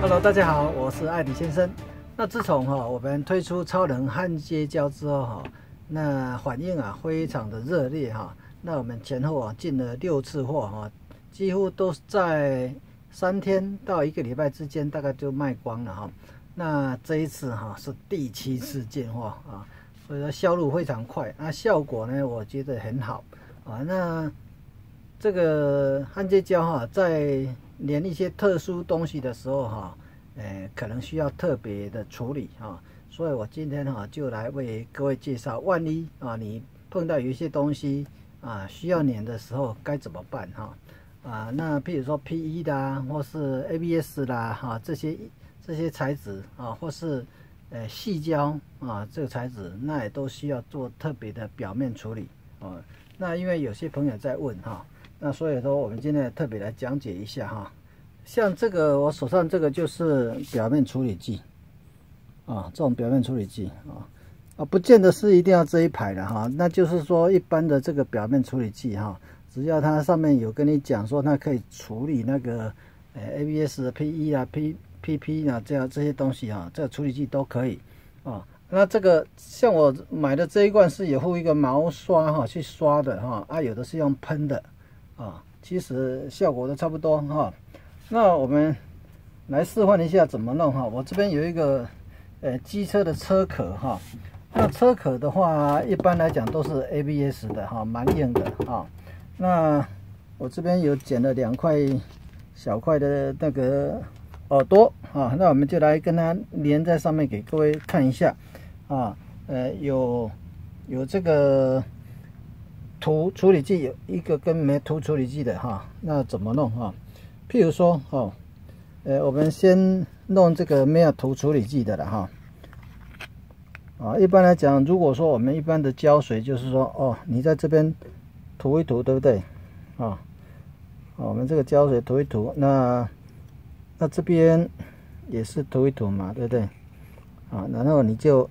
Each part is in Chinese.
Hello，大家好，我是艾迪先生。那自从我们推出超能焊接胶之后那反应非常的热烈那我们前后进了6次货几乎都在3天到1个礼拜之间，大概就卖光了那这一次是第7次进货所以说销路非常快，那效果呢，我觉得很好那这个焊接胶在连一些特殊东西的时候可能需要特别的处理所以我今天就来为各位介绍，万一你碰到有一些东西需要粘的时候该怎么办那譬如说 PE 啦，或是 ABS 啦这些材质或是细胶这个材质，那也都需要做特别的表面处理那因为有些朋友在问那所以说我们今天特别来讲解一下像这个我手上这个就是表面处理剂这种表面处理剂不见得是一定要这一排的那就是说一般的这个表面处理剂只要它上面有跟你讲说它可以处理那个ABS、PE 啊、PP 啊这些东西这个处理剂都可以那这个像我买的这一罐是有附一个毛刷去刷的有的是用喷的其实效果都差不多那我们来示范一下怎么弄我这边有一个机车的车壳那车壳的话一般来讲都是 ABS 的蛮硬的那我这边有剪了2块小块的那个耳朵那我们就来跟它连在上面给各位看一下有这个涂处理剂，有一个跟没涂处理剂的那怎么弄譬如说我们先弄这个没有涂处理剂的了一般来讲，如果说我们一般的胶水就是说你在这边涂一涂，对不对我们这个胶水涂一涂，那这边也是涂一涂嘛，对不对然后你就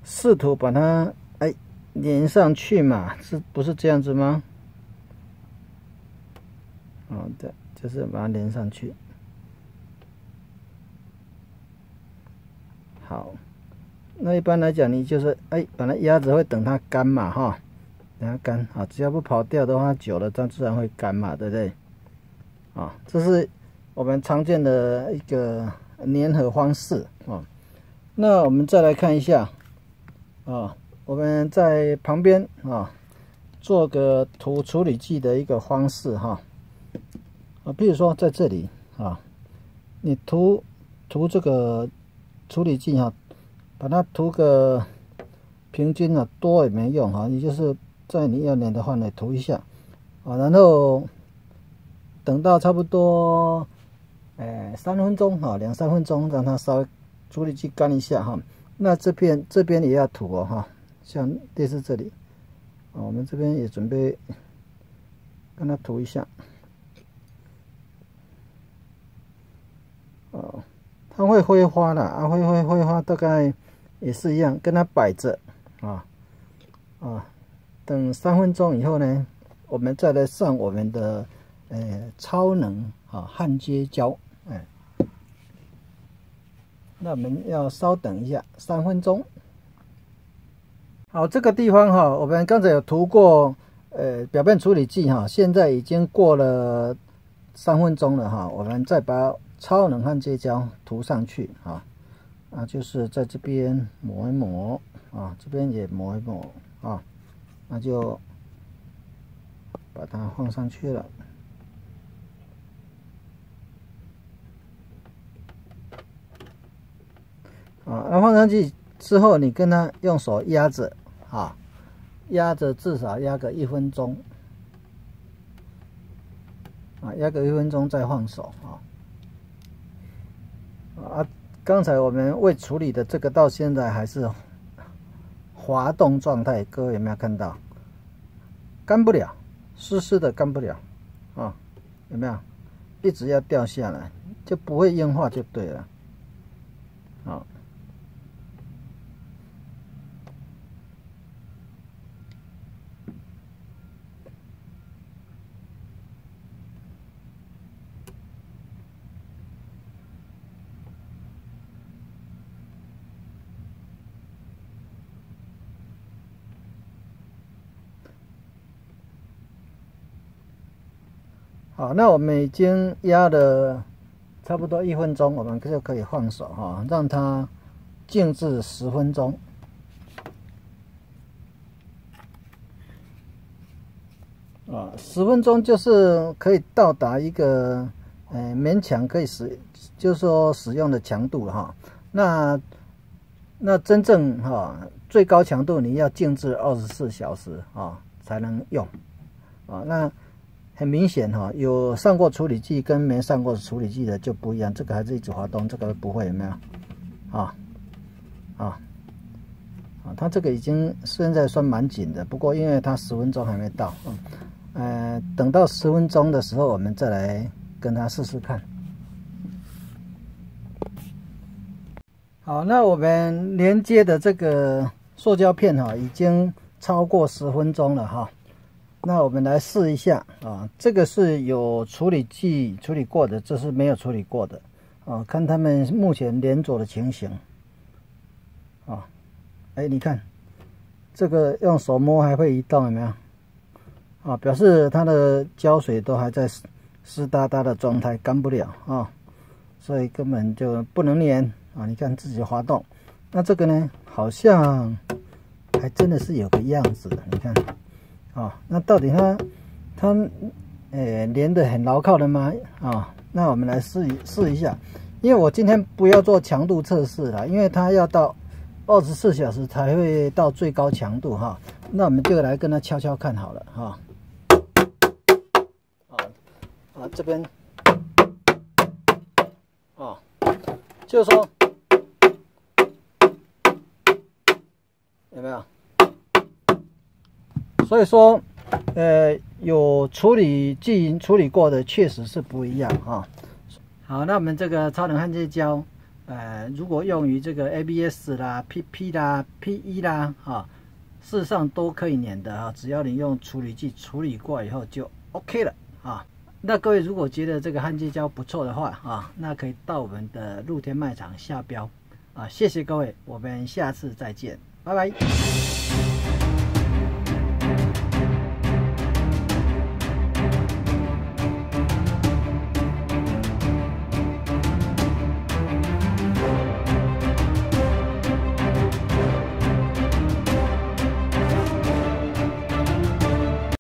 试图把它粘上去嘛，是不是这样子吗对，就是把它连上去。好，那一般来讲，你就是把它压着，会等它干嘛等它干只要不跑掉的话，久了它自然会干嘛，对不对这是我们常见的一个粘合方式那我们再来看一下我们在旁边做个涂处理剂的一个方式比如说在这里你涂这个处理剂把它涂个平均多也没用你就是在你要粘的话呢涂一下然后等到差不多3分钟2-3分钟，让它稍微处理剂干一下那这边也要涂像类似这里我们这边也准备跟它涂一下它会挥发的挥发大概也是一样，跟它摆着等3分钟以后呢，我们再来上我们的超能焊接胶那我们要稍等一下3分钟。好，这个地方我们刚才有涂过表面处理剂现在已经过了3分钟了我们再把超能焊接胶涂上去就是在这边抹一抹这边也抹一抹那就把它放上去了那放上去之后，你跟它用手压着压着至少压个1分钟压个1分钟再放手刚才我们未处理的这个到现在还是滑动状态，各位有没有看到？干不了，湿湿的干不了有没有？一直要掉下来，就不会硬化就对了好，那我们已经压了差不多1分钟，我们就可以放手哈，让它静置10分钟。10分钟就是可以到达一个勉强可以就是说使用的强度了哈。那真正最高强度你要静置24小时才能用那很明显有上过处理器跟没上过处理器的就不一样，这个还是一直滑动，这个不会，有没有它这个已经现在算蛮紧的，不过因为它10分钟还没到等到10分钟的时候，我们再来跟它试试看。好，那我们连接的这个塑胶片已经超过10分钟了哈。那我们来试一下这个是有处理剂处理过的，这是没有处理过的看他们目前连着的情形你看这个用手摸还会移动，有没有表示它的胶水都还在湿哒哒的状态，干不了所以根本就不能粘你看自己滑动，那这个呢好像还真的是有个样子的，你看那到底它粘得很牢靠的吗那我们来试一下，因为我今天不要做强度测试了，因为它要到24小时才会到最高强度那我们就来跟它敲敲看好了这边就是说有没有？所以说有处理剂处理过的确实是不一样好，那我们这个超能焊接胶如果用于这个 ABS 啦、PP 啦、PE 啦事实上都可以粘的只要你用处理剂处理过以后就 OK 了那各位如果觉得这个焊接胶不错的话那可以到我们的露天卖场下标谢谢各位，我们下次再见，拜拜。